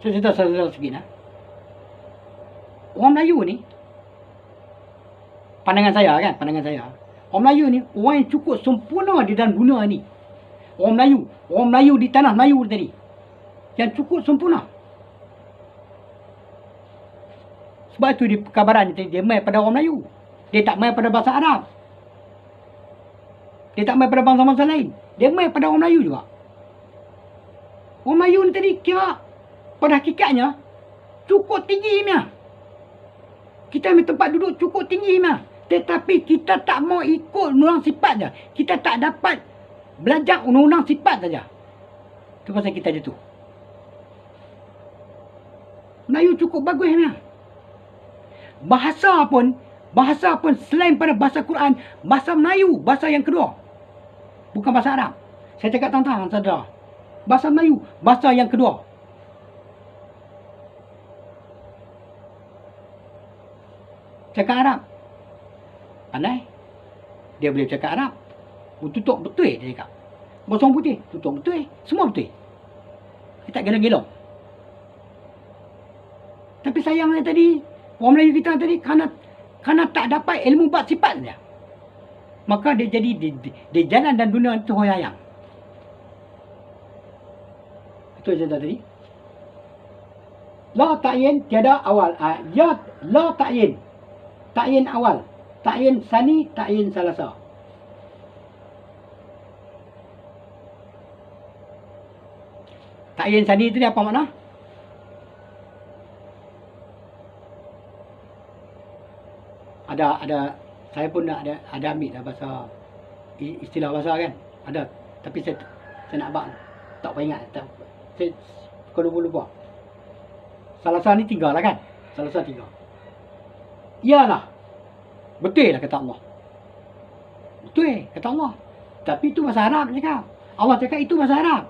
Saya cerita sikit lah. Orang Melayu ni, pandangan saya kan, orang Melayu ni orang yang cukup sempurna di dalam dunia ni. Orang Melayu di tanah Melayu tadi, yang cukup sempurna. Sebab tu di perkabaran dia main pada orang Melayu. Dia tak main pada bahasa Arab. Dia tak main pada bangsa-bangsa lain. Dia main pada orang Melayu juga. Orang Melayu ni tadi kira pada hakikatnya cukup tinggi punya. Kita ambil tempat duduk cukup tinggi punya. Tetapi kita tak mau ikut undang sifat je. Kita tak dapat belajar undang-undang sifat saja. Itu pasal kita jatuh. Melayu cukup bagus punya. Bahasa pun selain pada bahasa Quran, bahasa Melayu, bahasa yang kedua. Bukan bahasa Arab. Saya cakap tentang saudara. Bahasa Melayu, bahasa yang kedua. Cakap Arab. Pandai. Dia boleh cakap Arab. Tutup betul dia cakap. Bahasa orang putih, tutup betul. Semua betul. Dia tak gelong-gelong. Tapi sayangnya tadi, orang Melayu kita tadi kerana tak dapat ilmu bab sifat dia. Maka dia jadi dia jalan dan dunia itu hoyayang. Itu cerita tadi. La ta'yin tiada awal. Ya la ta'yin. Ta'yin awal. Ta'yin sani, ta'yin salasa. Ta'yin sani itu apa makna? Ada saya pun ada ambil dah bahasa istilah bahasa kan. Ada, tapi saya nak abang tak ingat. Saya lupa. Salasa ni 3 lah kan? Salasa 3. Iyalah. Betul lah kata Allah. Betul kata Allah. Tapi itu bahasa Arab cakap. Allah cakap itu bahasa Arab.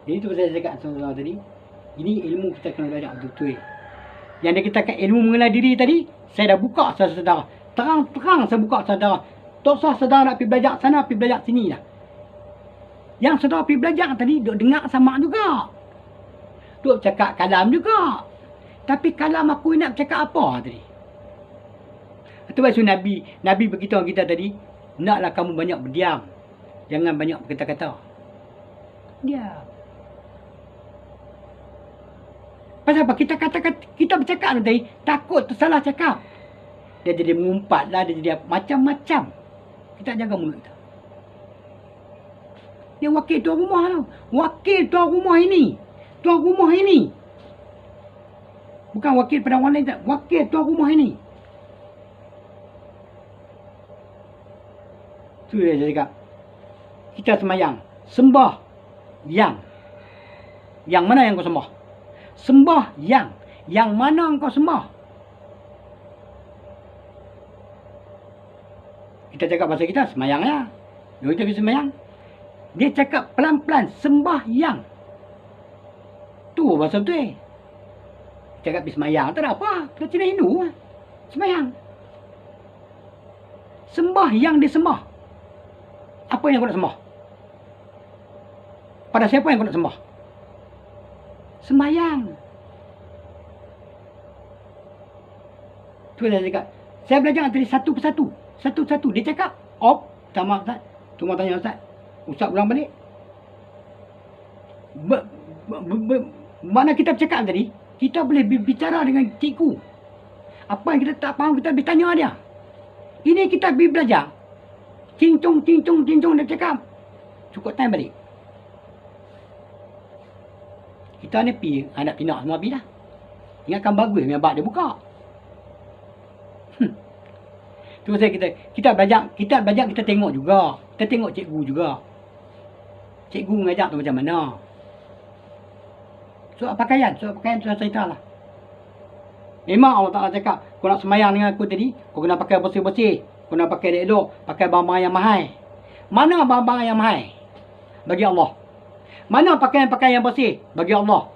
Jadi itu saya cakap sama-sama tadi. Ini ilmu kita kena belajar betul-betul. Yang dia katakan ilmu mengenal diri tadi, saya dah buka saudara. Terang-terang saya buka saudara. Tak usah saudara nak pergi belajar sana, pergi belajar sini lah. Yang saudara pergi belajar tadi, duk dengar sama juga. Duk cakap kalam juga. Tapi kalam aku nak cakap apa tadi? Itu sebab Nabi beritahu kita tadi, naklah kamu banyak berdiam. Jangan banyak berkata-kata. Diam. Pasal apa? Kita bercakap tadi, takut tersalah cakap. Dia jadi mengumpat lah, dia jadi macam-macam. Kita jaga mulut kita. Dia wakil tuan rumah tau. Wakil tuan rumah ini. Tuan rumah ini. Bukan wakil pada orang lain. Wakil tuan rumah ini. Tu dia cakap. Kita semayang. Sembah yang. Yang mana yang kau sembah? Sembah yang mana engkau sembah? Kita cakap bahasa kita, semayang lah. Kita pergi semayang. Dia cakap pelan-pelan, sembah yang. Tu bahasa betul. Cakap pergi semayang, tak ada apa. Kita Cina Hindu lah. Semayang. Sembah yang disembah. Apa yang kau nak sembah? Pada siapa yang kau nak sembah? Sembayang. Tu saya cakap. Saya belajar tadi satu persatu. Satu-satu. Dia cakap, sama Ustaz. Cuma tanya Ustaz. Ustaz ulang balik. Mana kita bercakap tadi, kita boleh bicara dengan cikgu. Apa yang kita tak faham, kita boleh tanya dia. Ini kita pergi belajar. Cincong, dia cakap. Cukup time balik. Kita ni pergi, anak pinak semua pergi dah. Ingatkan bagus yang bak dia buka. Tu saya kita belajar, kita tengok juga. Kita tengok cikgu juga. Cikgu mengajar tu macam mana. Soal pakaian tu saya cerita lah. Memang Allah Ta'ala cakap, kau nak semayang dengan aku tadi, kau kena pakai bersih-bersih. Kau nak pakai elok, pakai barang-barang yang mahal. Mana barang-barang yang mahal? Bagi Allah. Mana pakaian-pakaian yang bersih? Bagi Allah.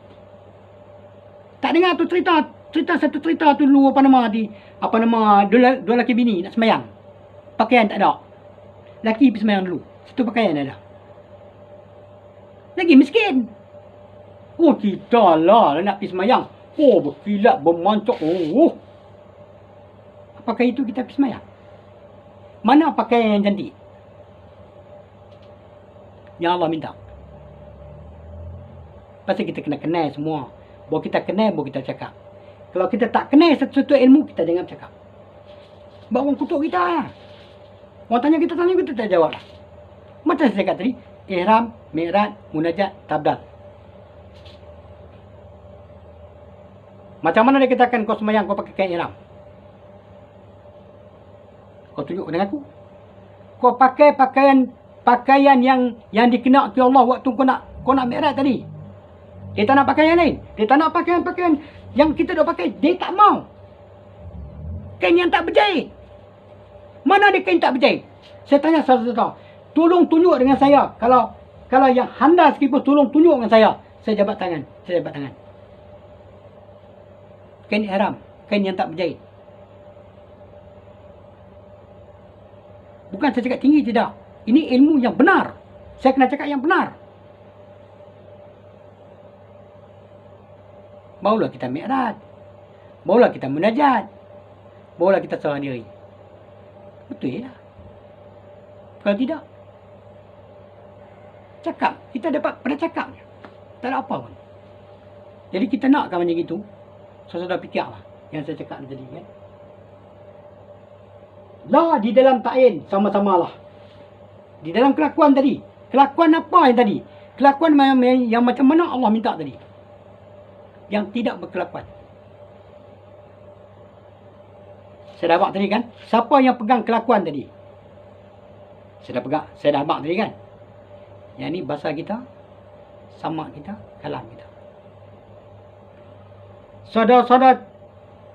Tak dengar tu cerita satu cerita tu dulu dua lelaki bini nak semayang. Pakaian tak ada. Laki pergi semayang dulu. Satu pakaian ada. Lagi miskin. Oh, kita lah nak pergi semayang. Oh, berkilat, bermancok. Oh. Apakah itu kita pergi semayang? Mana pakaian yang cantik? Yang Allah minta. Pasal kita kena kenal semua. Baru kita kenal, baru kita cakap. Kalau kita tak kenal satu-satu ilmu, kita jangan cakap. Sebab orang kutuk kita lah. Orang tanya, kita tak jawab lah. Macam saya cakap tadi, ihram, mi'raj, munajat, tabdal. Macam mana dia katakan kau semayang, kau pakai kain ihram? Kau tunjuk dengan aku. Kau pakai pakaian yang dikenak ke Allah waktu kau nak mi'raj tadi. Dia tak nak pakai yang lain. Dia tak nak pakaian yang kita dah pakai. Dia tak mau. Kain yang tak berjahit. Mana ada kain tak berjahit? Saya tanya saudara-saudara, tolong tunjuk dengan saya. Kalau yang handal sekalipun, tolong tunjuk dengan saya. Saya jabat tangan. Kain ihram. Kain yang tak berjahit. Bukan saya cakap tinggi, tidak. Ini ilmu yang benar. Saya kena cakap yang benar. Barulah kita mi'raj. Barulah kita munajat. Barulah kita serah diri. Betul lah. Kalau tidak, cakap. Kita dapat pada cakap. Tak ada apa pun. Jadi kita nakkan macam itu. Saudara fikirlah yang saya cakap tadi kan. Lah di dalam ta'in sama-sama lah. Di dalam kelakuan tadi. Kelakuan apa yang tadi? Kelakuan yang macam mana Allah minta tadi? Yang tidak berkelakuan. Saya dah abang tadi kan? Siapa yang pegang kelakuan tadi? Saya dah abang tadi kan? Yang ni bahasa kita, sama kita, kalam kita. Saudara-saudara,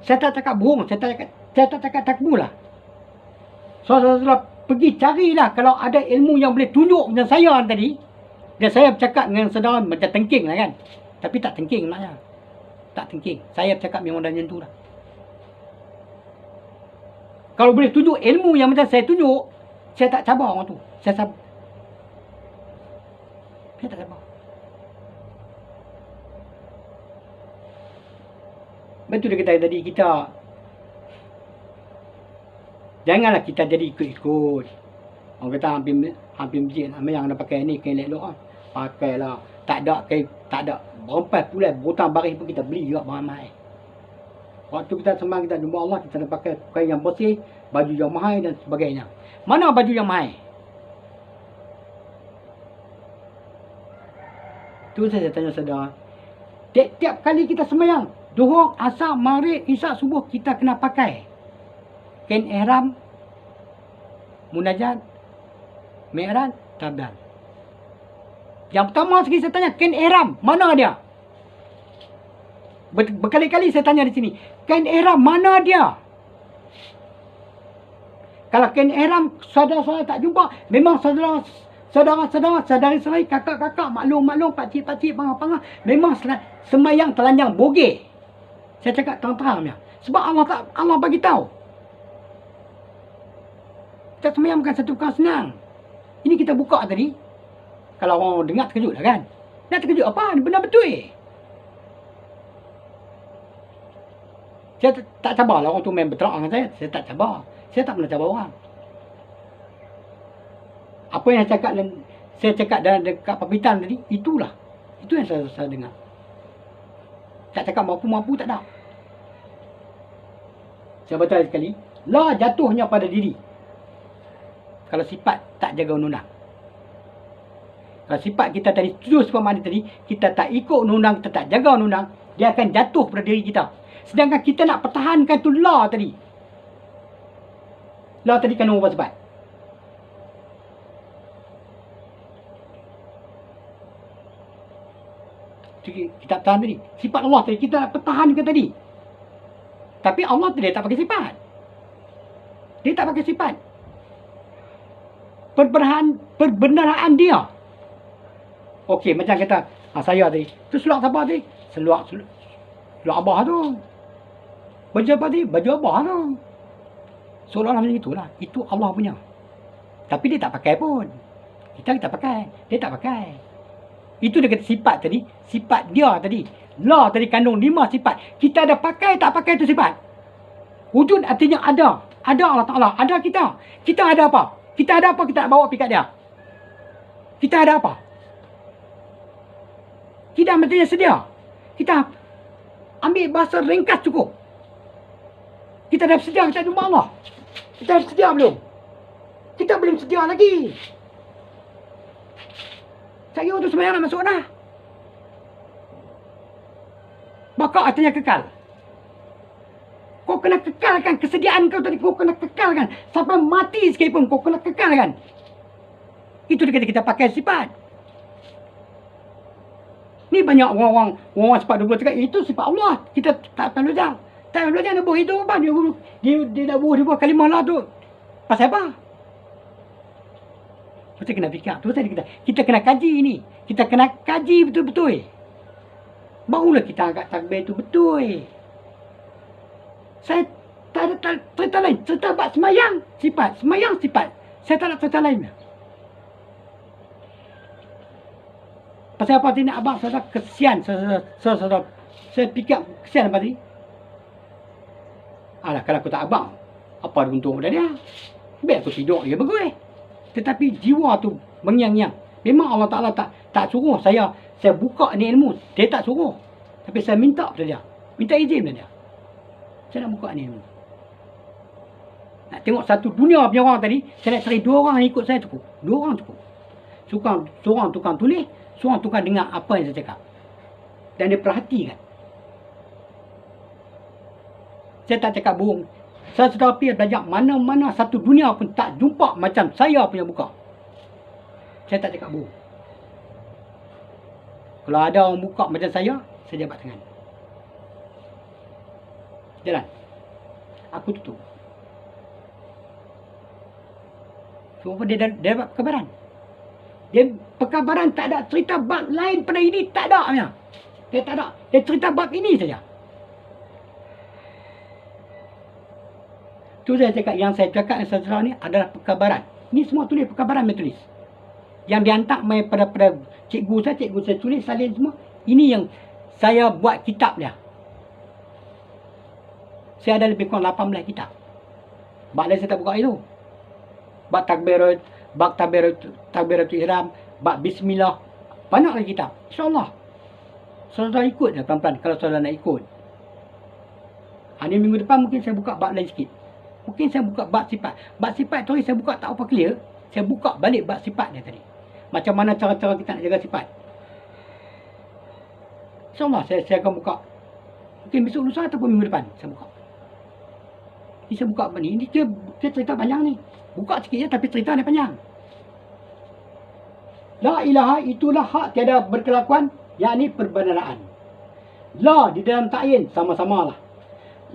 saya tak cakap bohong, saya tak cakap takbur lah. Saudara-saudara, pergi carilah kalau ada ilmu yang boleh tunjuk macam saya tadi. Dan saya bercakap dengan saudara macam tengking lah kan. Tapi tak tengking maknanya. Tak tengking. Saya bercakap memang dah nyentuh dah. Kalau boleh tunjuk ilmu yang macam saya tunjuk, saya tak cabar orang tu. Saya tak cabar. Betul dia kata tadi, kita janganlah kita jadi ikut-ikut. Orang kata hampir masjid yang nak pakai ni kain elok ah. Pakailah. Tak ada berempat pula butang baris pun kita beli juga ramai. Waktu kita sembang, kita jumpa Allah, kita nak pakai kain yang bersih, baju yang mahal dan sebagainya. Mana baju yang mahal? Tu saya tanya saudara. Tiap kali kita sembahyang, Zuhur, Asar, Maghrib, Isyak, Subuh, kita kena pakai kain ihram, munajat, mi'raj, tabdal. Yang pertama sekali saya tanya, kain ihram, mana dia? Berkali-kali saya tanya di sini, kain ihram, mana dia? Kalau kain ihram, saudara-saudara tak jumpa, memang saudara-saudari, kakak-kakak, maklum-maklum, pakcik-pakcik, pangah-pangah, memang semayang telanjang bogeh. Saya cakap terang-terangnya. Sebab Allah bagi tahu. Kita semayang bukan satu perkara senang. Ini kita buka tadi. Kalau orang dengar terkejut lah kan. Nak terkejut apa? Benda betul. Saya tak cabar lah orang tu main berterang dengan saya. Saya tak cabar. Saya tak pernah cabar orang. Apa yang saya cakap dalam dekat pabitan tadi, itulah. Itu yang saya dengar. Tak cakap mampu-mampu, tak ada. Saya baca sekali. La jatuhnya pada diri. Kalau sifat tak jaga undang-undang. Kalau sifat kita tadi, tujuh sifat mandi tadi, kita tak ikut undang-undang, kita tak jaga undang-undang, dia akan jatuh pada diri kita. Sedangkan kita nak pertahankan tu la tadi. La tadi kan nombor sifat. Kita tahan tadi. Sifat Allah tadi, kita nak pertahankan tadi. Tapi Allah tadi tak pakai sifat. Dia tak pakai sifat. Perbendaharaan dia. Okey, macam kata saya tadi. Tu seluar siapa tadi? Seluar abah tu. Baju apa tadi? Baju abah tu. Seolah-olah macam itulah. Itu Allah punya. Tapi dia tak pakai pun. Kita pakai. Dia tak pakai. Itu dia kata sifat tadi. Sifat dia tadi. La tadi kandung 5 sifat. Kita ada pakai tak pakai tu sifat. Wujud artinya ada. Ada Allah Ta'ala. Ada kita. Kita ada apa? Kita ada apa kita nak bawa pergi kat dia? Kita ada apa? Kita mestinya sedia. Kita ambil bahasa ringkas cukup. Kita dah sedia kita jumpa Allah. Kita dah sedia belum? Kita belum sedia lagi. Saya untuk sembahyang nak masuk dah. Baka artinya kekal. Kau kena kekalkan kesediaan kau tadi. Kau kena kekalkan. Sampai mati sekalipun kau kena kekalkan. Itu dia kata kita pakai sifat. Ni banyak orang sifat 20 cakap itu sifat Allah. Kita tak belajar. Tak belajar nak buat itu apa? Dia nak buat kalimah Allah tu. Pasal apa? Kita kena fikir. Tu tadi kita kena kaji ni. Kita kena kaji betul-betul. Barulah kita agak takbir tu betul. Saya tak ada cerita lain. Cerita bab semayang sifat. Semayang sifat. Saya tak ada cerita lain. Pasal apa tadi abang saya kesian. Saya fikir kesian apa tadi. Alah kalau aku tak abang. Apa untung dah dia. Biar aku tidur je bagus. Tetapi jiwa tu mengyang-nyang. Memang Allah Ta'ala tak suruh saya buka ni ilmu. Dia tak suruh. Tapi saya minta pada dia. Minta izin pada dia. Saya nak buka ni ilmu. Nak tengok satu dunia punya orang tadi. Saya nak cari 2 orang yang ikut saya cukup. 2 orang cukup. Seorang tukang tulis. Seorang tukang dengar apa yang saya cakap. Dan dia perhatikan. Saya tak cakap bohong. Saya sudah belajar mana-mana satu dunia pun tak jumpa macam saya punya buka. Saya tak cakap bohong. Kalau ada orang buka macam saya jabat tangan. Jalan. Aku tutup. Sebab dia dapat perkabaran. Dia perkabaran tak ada cerita bab lain pada ini. Tak ada. Dia tak ada. Dia cerita bab ini saja. Tu saya cakap, yang saya cakap yang saya ni adalah perkabaran. Ni semua tulis perkabaran saya tulis. Yang dihantar pada cikgu saya tulis salin semua. Ini yang saya buat kitab dia. Saya ada lebih kurang 18 kitab. Bab lain saya tak buka itu. Bab takbiratul ihram, bab bismillah. Banyak lagi kitab. InsyaAllah. Saudara ikut je pelan-pelan kalau saudara nak ikut. Ini minggu depan mungkin saya buka bab lain sikit. Mungkin saya buka bab sifat. Bab sifat tu saya buka tak apa clear. Saya buka balik bab sifat dia tadi. Macam mana cara-cara kita nak jaga sifat. InsyaAllah saya akan buka. Mungkin besok lusa ataupun minggu depan saya buka. Ini saya buka apa ni? Ini dia cerita panjang ni. Buka sikit je tapi cerita ni panjang. La ilaha itulah hak tiada berkelakuan. Yakni perbenaraan. La di dalam ta'yin sama-sama lah.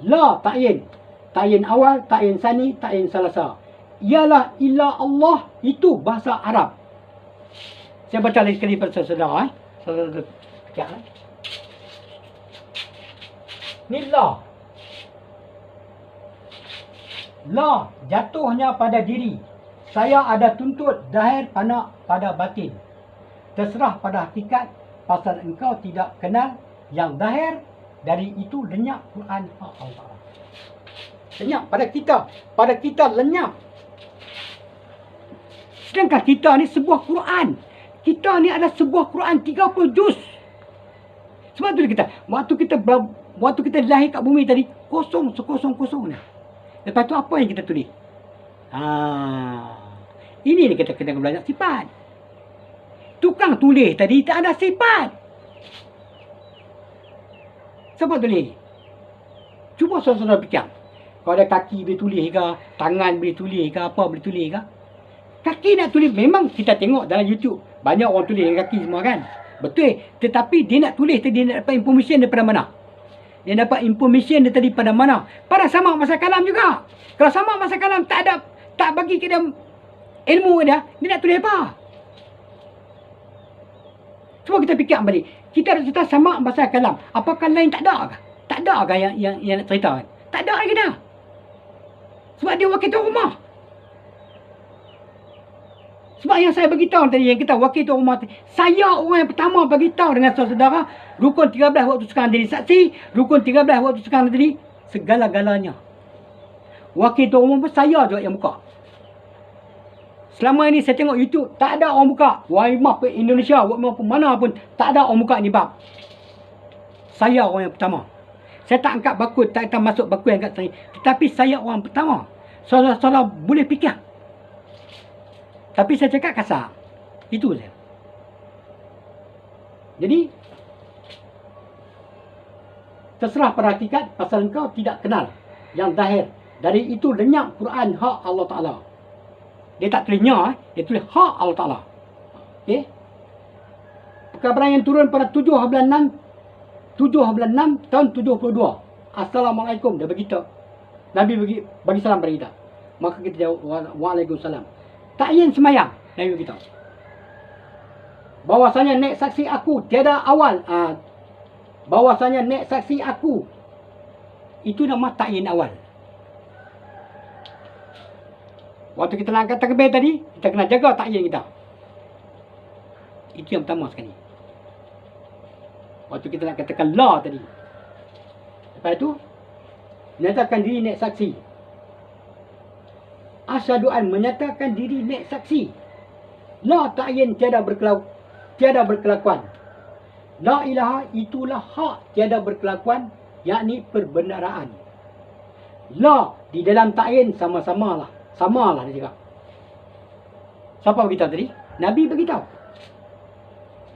La ta'yin. Ta'yin awal, ta'yin sani, ta'yin salasa. Ialah illa Allah. Itu bahasa Arab. Saya baca lagi sekali pada saudara. Saudara sekejap. Ni la. La jatuhnya pada diri. Saya ada tuntut zahir pada batin. Terserah pada hakikat. Pasal engkau tidak kenal yang zahir. Dari itu lenyap Quran Allah. Lenyap pada kita. Pada kita lenyap. Sedangkan kita ni sebuah Quran. Kita ni ada sebuah Quran 30 juz. Sebab tu kita waktu kita lahir kat bumi tadi kosong sekosong-kosong ni. Lepas tu apa yang kita tulis? Ini ni kita kena belajar sifat. Tukang tulis tadi tak ada sifat. Siapa tulis? Cuba saudara fikir. Kalau ada kaki boleh tulis ke, tangan boleh tulis ke, apa boleh tulis ke. Kaki nak tulis memang kita tengok dalam YouTube. Banyak orang tulis dengan kaki semua kan. Betul. Tetapi dia nak tulis tadi, dia nak dapat information daripada mana? Dia dapat information daripada mana? Pada sama masa kalam juga. Kalau sama masa kalam tak bagi ke dia ilmu dia nak tulis apa? Cuba kita fikir balik. Kita ada cerita sama masa kalam. Apakah lain tak ada ke? Tak ada ke yang nak cerita kan? Tak ada lagi dah. Sebab dia wakil tu rumah. Sebab yang saya beritahu tadi, yang kita wakil tu rumah, saya orang yang pertama beritahu dengan saudara, rukun 13 waktu sekarang jadi saksi, rukun 13 waktu sekarang jadi segala-galanya. Wakil tu rumah pun saya juga yang buka. Selama ini saya tengok YouTube, tak ada orang buka. Waimah pun Indonesia, waimah pun mana pun, tak ada orang buka ni bab. Saya orang yang pertama. Saya tak angkat bakul, tak akan masuk bakul yang kat saya. Tetapi saya orang pertama. Salah-salah boleh fikir. Tapi saya cakap kasar. Itu saja. Jadi, terserah pada hakikat pasal engkau tidak kenal yang zahir. Dari itu lenyap Quran hak Allah Ta'ala. Dia tak tulis nya, dia tulis hak Allah Ta'ala. Okey? Perkabaran yang turun pada 7 bulan 6 tahun 72. Assalamualaikum, dia beritahu. Nabi bagi salam pada kita. Maka kita jawab waalaikumsalam. Ta'yin semayang, Nabi beritahu. Bahwasanya nek saksi aku tiada awal. Bahwasanya nek saksi aku, itu nama ta'yin awal. Waktu kita nak angkat takbir tadi, kita kena jaga ta'yin kita. Itu yang pertama sekali. Waktu kita nak katakan la tadi. Lepas itu, menyatakan diri nek saksi. Asyhadu an, menyatakan diri nek saksi. La ta'yin, tiada berkelakuan. La ilaha, itulah hak tiada berkelakuan, yakni perbendaraan. La di dalam ta'yin sama-sama lah. Samalah dia cakap. Siapa beritahu tadi? Nabi beritahu.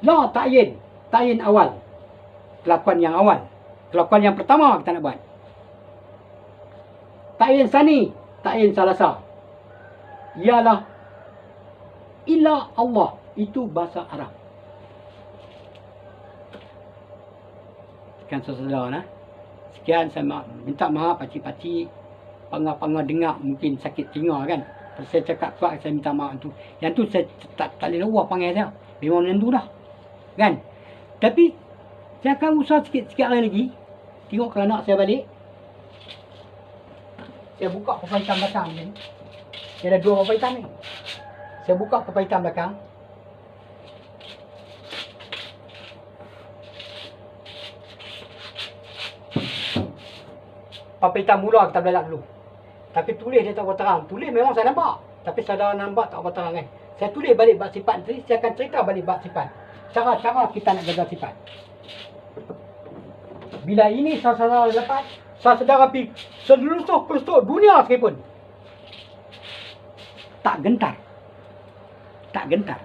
La ta'yin, ta'yin awal. Kelakuan yang awal. Kelakuan yang pertama kita nak buat. Ta'yin sani, ta'yin salasa. Ialah illa Allah. Itu bahasa Arab. Sekian saudara. Sekian saya minta maaf pakcik-pakcik. Pangah-pangah dengar mungkin sakit telinga kan. Saya cakap kuat, saya minta maaf tu. Yang tu saya tak boleh luah panggil saya. Memang macam tu dah. Kan? Tapi saya akan usaha sikit-sikit hari lagi. Tengok kalau nak saya balik. Saya buka papan hitam belakang ni. Dia ada 2 papan hitam ni. Saya buka papan hitam belakang. Papan hitam mula kita belalak dulu. Tapi tulis dia tak berapa terang. Tulis memang saya nampak. Tapi saudara nampak tak berapa terang kan. Saya tulis balik bab sifat tadi. Saya akan cerita balik bab sifat. Cara-cara kita nak jaga sifat. Bila ini saudara lepas, saudara pergi seluruh pelosok dunia sekalipun, tak gentar. Tak gentar.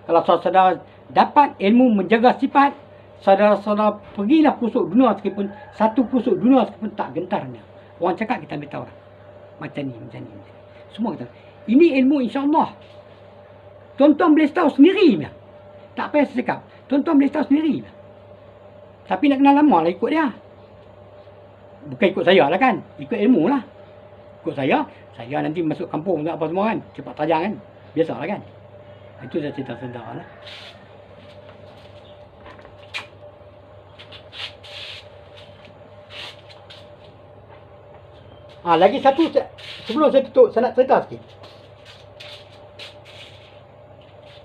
Kalau saudara dapat ilmu menjaga sifat, saudara-saudara pergilah pelosok dunia sekalipun, satu pelosok dunia sekalipun tak gentarnya. Orang cakap kita beritahu lah. Macam ni. Semua kita. Ini ilmu insya-Allah. Tuan-tuan boleh tahu sendiri lah. Tak payah saya cakap. Tuan-tuan boleh tahu sendiri lah. Tapi nak kenal lama lah ikut dia. Bukan ikut saya lah kan. Ikut ilmu lah. Ikut saya nanti masuk kampung tak apa semua kan. Cepat tajam kan. Biasalah kan. Itu saya cerita saudara lah. Lagi satu sebelum saya tutup, saya nak cerita sikit.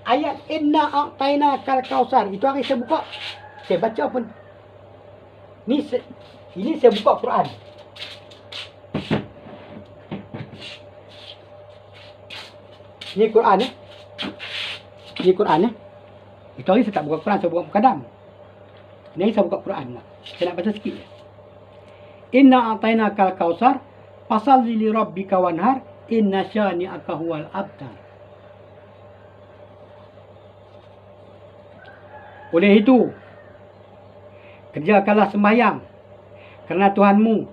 Ayat inna a'taina kal kausar, itu hari saya buka, saya baca pun. Ini saya buka Quran. Ini Quran ya. Ini Quran ya. Itu hari saya tak buka Quran, saya buka Mukadam. Ini saya buka Quran lah. Saya nak baca sikit je. Inna a'taina kal kausar fasalli li rabbika wanhar inna syani'aka huwal abtar. Oleh itu, kerjakanlah sembahyang kerana Tuhanmu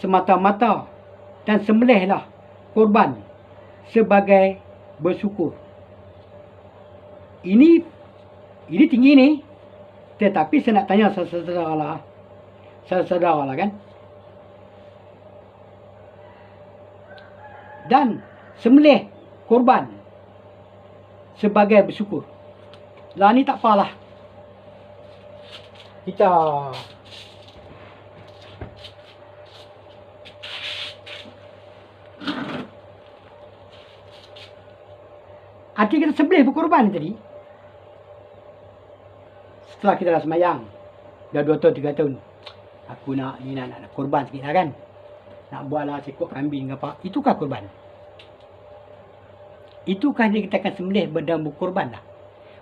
semata-mata dan sembelihlah korban sebagai bersyukur. Ini tinggi ni, tetapi saya nak tanya saudara lah kan. Dan sembelih korban sebagai bersyukur. Lah ni tak apalah. Kita Arti kita sembelih berkorban tadi. Setelah kita dah semayang, dah 2 tahun, 3 tahun. Aku nak korban sikit lah kan. Nak buatlah sekok kambing ke apa. Itukah korban? Itukah kita akan sembelih benda berkorban lah.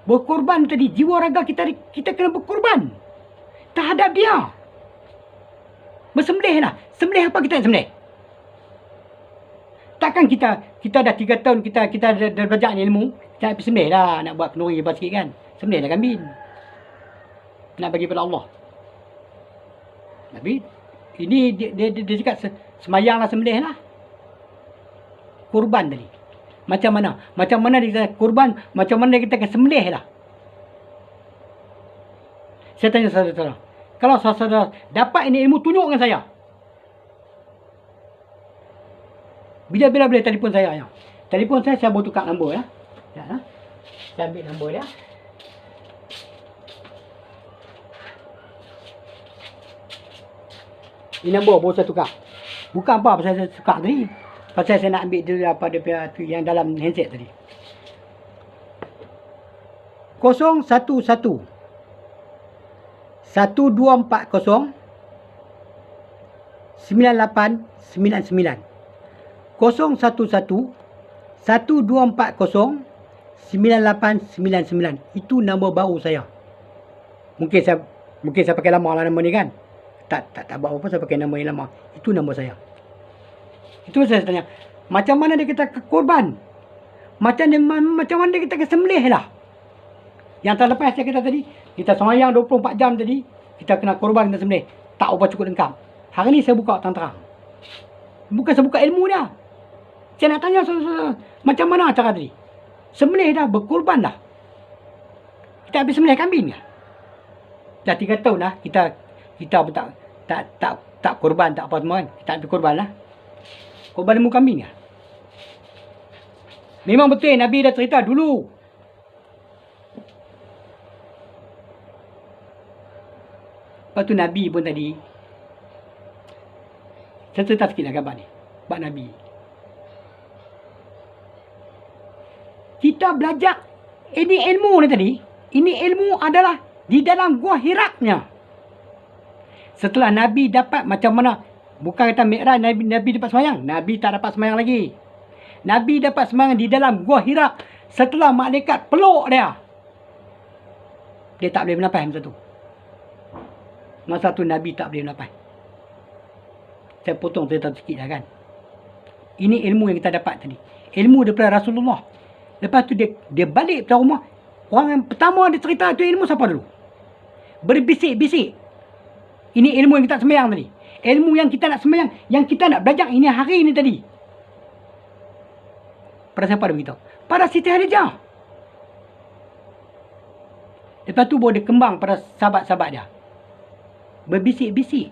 Berkorban tadi, jiwa raga kita kena berkorban terhadap dia. Bersembelih lah. Sembelih apa kita nak sembelih? Takkan kita dah 3 tahun kita dah belajar ilmu, kita nak pergi sembelih lah, nak buat kenduri hebat sikit kan. Sembelih lah kambing. Nak bagi pada Allah. Tapi ini dia cakap semayang lah, sembelih lah. Korban tadi. Macam mana? Macam mana dia kata korban, macam mana kita akan sembelih lah. Saya tanya saudara-saudara, kalau saudara dapat ini ilmu, tunjukkan saya. Bila boleh telefon saya ya. Telefon saya boleh tukar nombor ya. Ya. Saya ambil nombor dia. Ini nombor boleh saya tukar. Bukan apa pasal saya tukar tadi. Pasal saya nak ambil dia apa dia yang dalam handset tadi. 011 1240 9899 011 1240 9899. Itu nombor baru saya. Mungkin saya pakai lama lah nombor ni kan. Tak buat apa, saya pakai nombor yang lama. Itu nombor saya. Itu saya tanya, macam mana dia kata korban? Macam mana dia kata sembelih lah. Yang terlepas saya kata tadi, kita semayang 24 jam tadi, kita kena korban, kita sembelih. Tak apa cukup lengkap. Hari ni saya buka terang-terang. Bukan saya buka ilmu dia. Saya nak tanya macam mana cara tadi? Sembelih dah, berkorban dah. Kita habis sembelih kambing dah. Dah 3 tahun dah kita pun tak korban, tak apa semua kan. Kita habis korban lah. Korban ilmu kambing dah. Memang betul Nabi dah cerita dulu. Lepas tu Nabi pun tadi, saya cerita sikit lah gambar ni. Bab Nabi. Kita belajar ini ilmu ni tadi. Ini ilmu adalah di dalam gua Hiraqnya. Setelah Nabi dapat macam mana, bukan kata Mi'raj Nabi dapat semayang. Nabi tak dapat semayang lagi. Nabi dapat semayang di dalam gua Hiraq. Setelah malaikat peluk dia, dia tak boleh bernafas masa tu. Masa tu Nabi tak boleh bernafas. Saya potong cerita sikit lah kan. Ini ilmu yang kita dapat tadi. Ilmu daripada Rasulullah. Lepas tu dia balik ke rumah. Orang yang pertama dia cerita tu ilmu siapa dulu? Berbisik-bisik. Ini ilmu yang kita sembahyang tadi. Ilmu yang kita nak sembahyang, yang kita nak belajar ini hari ini tadi. Pada siapa dia beritahu? Pada Siti Khadijah. Lepas tu baru dia kembang pada sahabat-sahabat dia. Berbisik-bisik.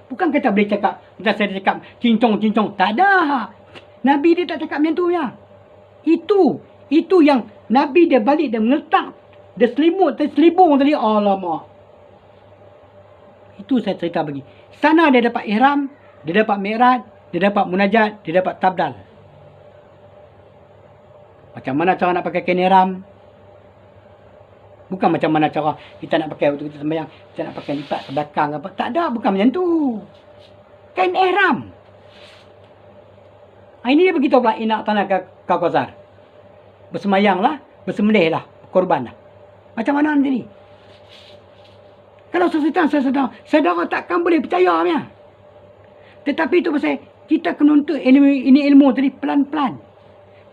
Bukan kata boleh cakap, macam saya cakap cincong-cincong. Tak ada. Nabi dia tak cakap macam tu ya. Itu yang Nabi dia balik, dia meletak, dia selibung tadi. Alamak. Itu saya cerita bagi. Sana dia dapat ihram, dia dapat mi'raj, dia dapat munajat, dia dapat tabdal. Macam mana cara nak pakai kain ihram? Bukan macam mana cara kita nak pakai waktu kita sembahyang, kita nak pakai lipat ke belakang apa. Tak ada, bukan macam tu. Kain ihram. Ini dia beritahu pula inak tanah Kaukazar. Bersemayanglah, bersembelihlah, korbanlah. Macam mana nanti ni? Kalau saudara takkan boleh percaya ya. Tetapi itu pasal kita kena untuk ilmu tadi pelan-pelan.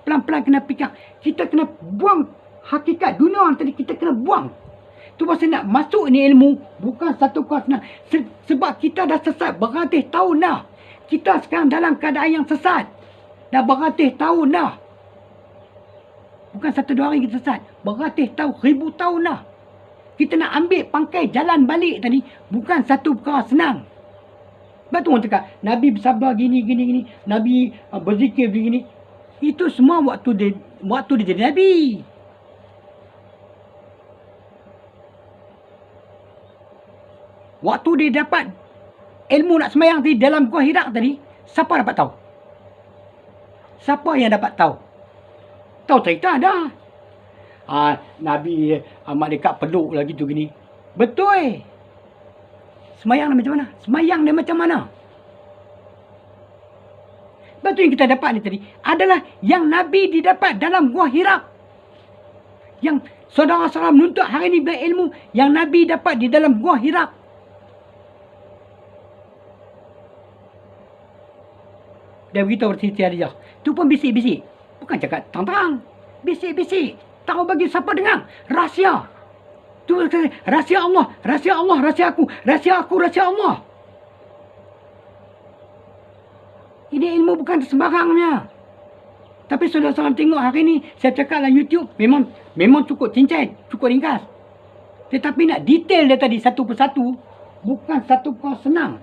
Pelan-pelan kena fikir. Kita kena buang hakikat dunia tadi, kita kena buang. Tu pasal nak masuk ni ilmu bukan satu kuasa senang. Sebab kita dah sesat beratus tahun dah. Kita sekarang dalam keadaan yang sesat. Dah beratus tahun dah. Bukan 1-2 hari kita sesat. Beratus tahun, 1000 tahun dah. Kita nak ambil pangkai jalan balik tadi bukan satu perkara senang. Sebab tu orang cakap Nabi bersabar gini. Nabi berzikir begini. Itu semua waktu dia jadi Nabi. Waktu dia dapat ilmu nak semayang tadi dalam gua Hiraq tadi, siapa dapat tahu? Siapa yang dapat tahu? Tahu cerita dah. Nabi malaikat peluk lagi tu gini. Betul. Semayang dia macam mana? Semayang dia macam mana? Betul yang kita dapat ni tadi adalah yang Nabi didapat dalam Gua Hira. Yang saudara-saudara menuntut hari ni berilmu yang Nabi dapat di dalam Gua Hira. Dia beritahu Siti Khadijah. Tu pun bisik-bisik. Bukan cakap terang-terang. Bisik-bisik. Tahu bagi siapa dengar. Rahsia. Tu rahsia Allah. Rahsia Allah. Rahsia aku. Rahsia aku. Rahsia Allah. Ini ilmu bukan sembarangnya. Tapi saudara-saudara tengok hari ni. Saya cakap dalam YouTube. Memang cukup cincai. Cukup ringkas. Tetapi nak detail dia tadi satu persatu. Bukan satu perkara senang.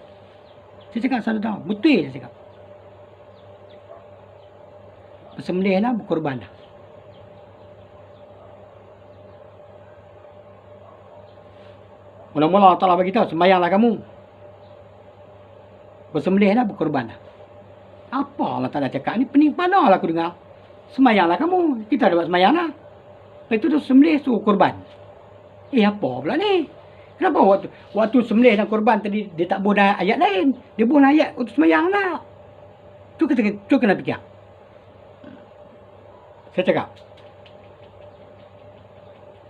Saya cakap saudara. Betul saya cakap. Bersembelih lah, berkorban lah. Mula-mula Allah Ta'ala beritahu, sembayanglah kamu. Bersembelih lah, berkorban lah. Apa Allah Ta'ala cakap ni? Pening kepala lah aku dengar. Sembayanglah kamu. Kita dapat sembayang lah. Lepas tu sembelih, suruh korban. Apa pula ni? Kenapa waktu sembelih dan korban tadi, dia tak boleh ayat lain. Dia boleh ayat untuk sembayang lah. Tu kena fikir. Saya cakap.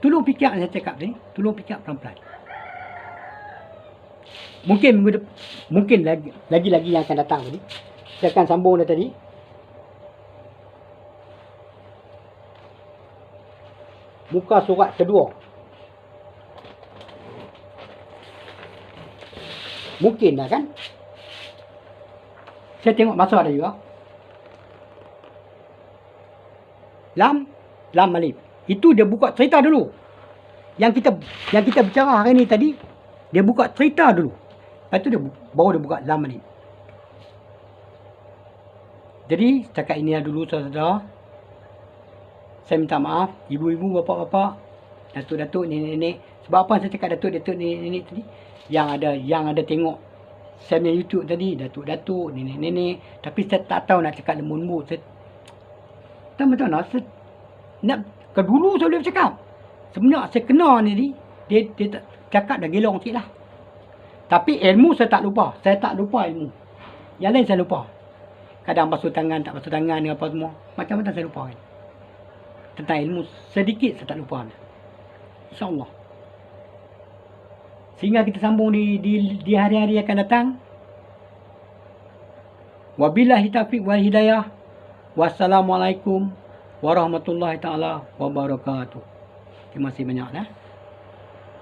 Tolong fikir saya cakap tadi. Tolong fikir pelan-pelan. Mungkin lagi yang akan datang tadi. Saya akan sambung dah tadi. Muka surat kedua. Mungkin dah kan? Saya tengok masa ada juga. Lam Alif. Itu dia buka cerita dulu. Yang kita bicara hari ni tadi, dia buka cerita dulu. Lepas tu baru dia buka Lam Alif. Jadi setakat ini dulu saudara. Saya minta maaf ibu-ibu, bapa-bapa, datuk-datuk, nenek-nenek. Sebab apa saya cakap datuk-datuk, nenek-nenek tadi? Yang ada tengok saya punya YouTube tadi, datuk-datuk, nenek-nenek. Tapi saya tak tahu nak cakap lembut-lembut. Tahu nak ke dulu saya boleh cakap. Sebenarnya saya kena ni dia cakap dah gelong sikit lah. Tapi ilmu saya tak lupa. Saya tak lupa ilmu. Yang lain saya lupa. Kadang basuh tangan, tak basuh tangan dengan apa semua. Macam-macam saya lupa kan. Tentang ilmu sedikit saya tak lupa. InsyaAllah. Sehingga kita sambung di hari-hari akan datang. Wabillahi taufiq wal hidayah. Wassalamualaikum warahmatullahi taala wabarakatuh. Terima kasih banyak.